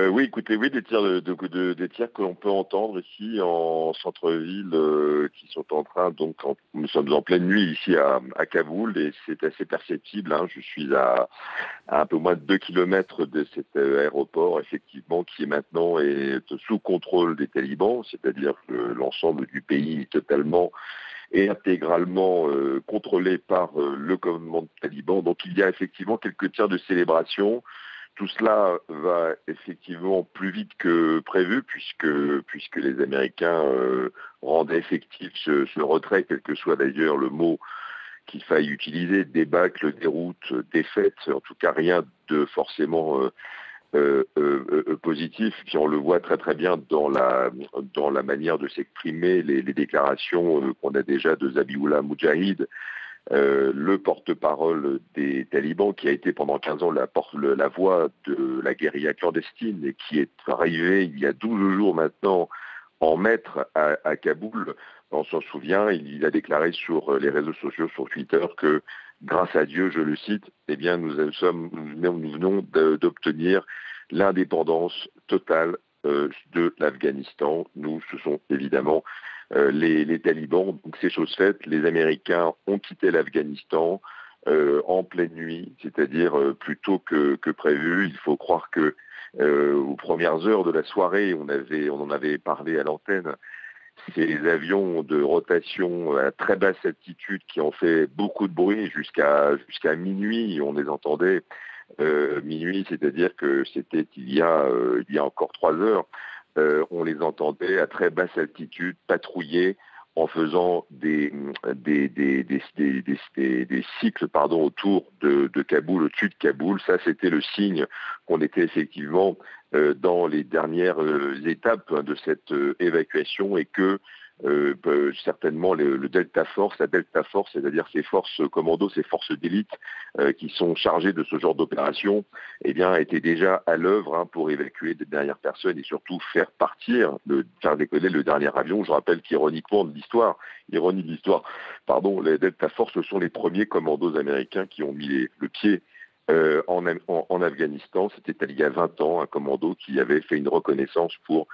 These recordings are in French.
Oui, écoutez, oui, des tirs que l'on peut entendre ici en centre-ville, qui sont en train, nous sommes en pleine nuit ici à Kaboul, et c'est assez perceptible, hein. Je suis à un peu moins de 2 kilomètres de cet aéroport, effectivement, qui est maintenant sous contrôle des talibans, c'est-à-dire que l'ensemble du pays est totalement et intégralement contrôlé par le commandement taliban. Donc il y a effectivement quelques tirs de célébration. Tout cela va effectivement plus vite que prévu, puisque les Américains rendaient effectif ce retrait, quel que soit d'ailleurs le mot qu'il faille utiliser, débâcle, déroute, défaite, en tout cas rien de forcément positif. Puis on le voit très très bien dans la manière de s'exprimer, les déclarations qu'on a déjà de Zabiullah Moudjahid, le porte-parole des talibans, qui a été pendant 15 ans la voix de la guérilla clandestine et qui est arrivé il y a 12 jours maintenant en maître à Kaboul. On s'en souvient, il a déclaré sur les réseaux sociaux, sur Twitter, que grâce à Dieu, je le cite, eh bien nous venons d'obtenir l'indépendance totale de l'Afghanistan. Ce sont évidemment les talibans. Donc c'est chose faite. Les Américains ont quitté l'Afghanistan en pleine nuit, c'est-à-dire plus tôt que prévu. Il faut croire que aux premières heures de la soirée, on en avait parlé à l'antenne, ces avions de rotation à très basse altitude qui ont fait beaucoup de bruit jusqu'à minuit. On les entendait minuit, c'est-à-dire que c'était il y a encore 3 heures. On les entendait à très basse altitude patrouiller en faisant des cycles autour de Kaboul, au-dessus de Kaboul. Ça, c'était le signe qu'on était effectivement dans les dernières étapes de cette évacuation, et que certainement la Delta Force, c'est-à-dire ces forces commandos, ces forces d'élite qui sont chargées de ce genre d'opération, eh bien, étaient déjà à l'œuvre pour évacuer les dernières personnes et surtout faire décoller le dernier avion. Je rappelle ironie de l'histoire, les Delta Force, ce sont les premiers commandos américains qui ont mis le pied en Afghanistan. C'était il y a 20 ans, un commando qui avait fait une reconnaissance pour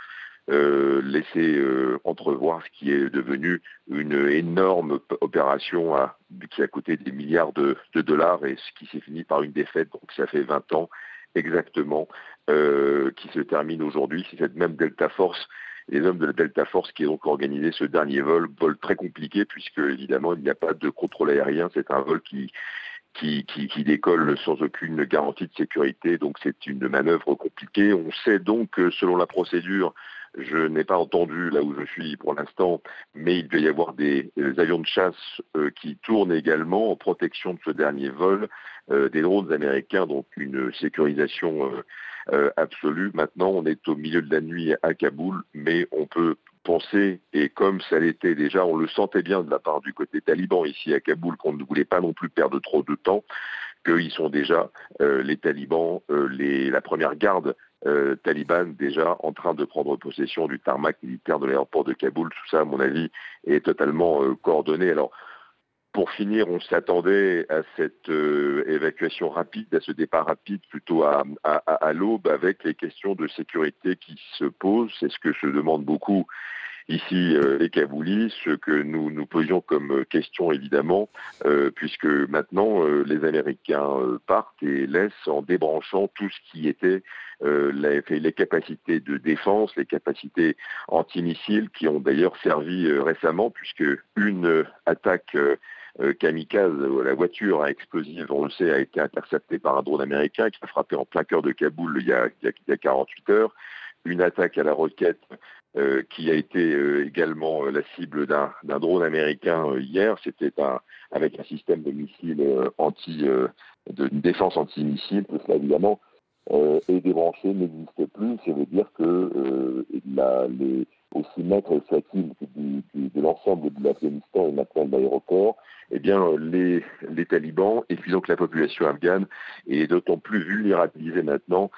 laisser entrevoir ce qui est devenu une énorme opération qui a coûté des milliards de dollars, et ce qui s'est fini par une défaite. Donc ça fait 20 ans exactement qui se termine aujourd'hui. C'est cette même Delta Force, les hommes de la Delta Force, qui ont donc organisé ce dernier vol très compliqué, puisque évidemment il n'y a pas de contrôle aérien. C'est un vol qui décolle sans aucune garantie de sécurité, donc c'est une manœuvre compliquée. On sait donc que selon la procédure, je n'ai pas entendu là où je suis pour l'instant, mais il doit y avoir des avions de chasse qui tournent également en protection de ce dernier vol, des drones américains, donc une sécurisation absolue. Maintenant, on est au milieu de la nuit à Kaboul, mais on peut penser, et comme ça l'était déjà, on le sentait bien de la part du côté taliban ici à Kaboul, qu'on ne voulait pas non plus perdre trop de temps, qu'ils sont déjà, les talibans, la première garde talibane, déjà en train de prendre possession du tarmac militaire de l'aéroport de Kaboul. Tout ça, à mon avis, est totalement coordonné. Alors, pour finir, on s'attendait à cette évacuation rapide, à ce départ rapide plutôt à l'aube, avec les questions de sécurité qui se posent. C'est ce que se demandent beaucoup ici les Kaboulis, ce que nous posions comme question évidemment, puisque maintenant les Américains partent et laissent en débranchant tout ce qui était les capacités de défense, les capacités antimissiles, qui ont d'ailleurs servi récemment, puisque une attaque kamikaze, la voiture à explosifs, on le sait, a été interceptée par un drone américain qui a frappé en plein cœur de Kaboul il y a 48 heures. Une attaque à la roquette qui a été également la cible d'un drone américain hier. C'était avec un système de missiles de défense anti-missile. Tout cela, évidemment, est débranché, n'existe plus. Ça veut dire que aussi maître facile de l'ensemble de l'Afghanistan et maintenant de l'aéroport, eh bien, les talibans, et puis donc la population afghane, est d'autant plus vulnérabilisée maintenant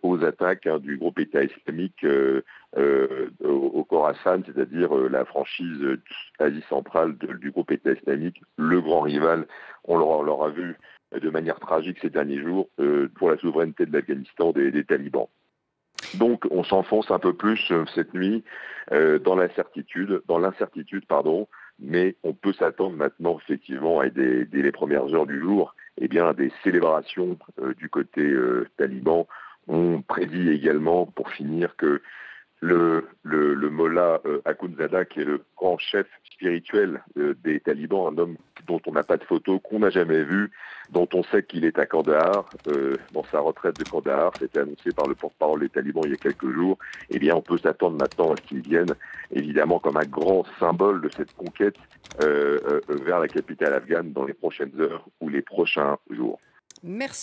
aux attaques du groupe État islamique au Khorasan, c'est-à-dire la franchise Asie centrale du groupe État islamique, le grand rival. On l'aura vu de manière tragique ces derniers jours pour la souveraineté de l'Afghanistan des talibans. Donc on s'enfonce un peu plus cette nuit dans l'incertitude, mais on peut s'attendre maintenant effectivement à dès les premières heures du jour, eh bien, à des célébrations du côté taliban. On prédit également, pour finir, que le mollah Akhundzada, qui est le grand chef spirituel des talibans, un homme dont on n'a pas de photo, qu'on n'a jamais vu, dont on sait qu'il est à Kandahar, dans sa retraite de Kandahar, c'était annoncé par le porte-parole des talibans il y a quelques jours, eh bien on peut s'attendre maintenant à ce qu'il vienne, évidemment comme un grand symbole de cette conquête vers la capitale afghane dans les prochaines heures ou les prochains jours. Merci.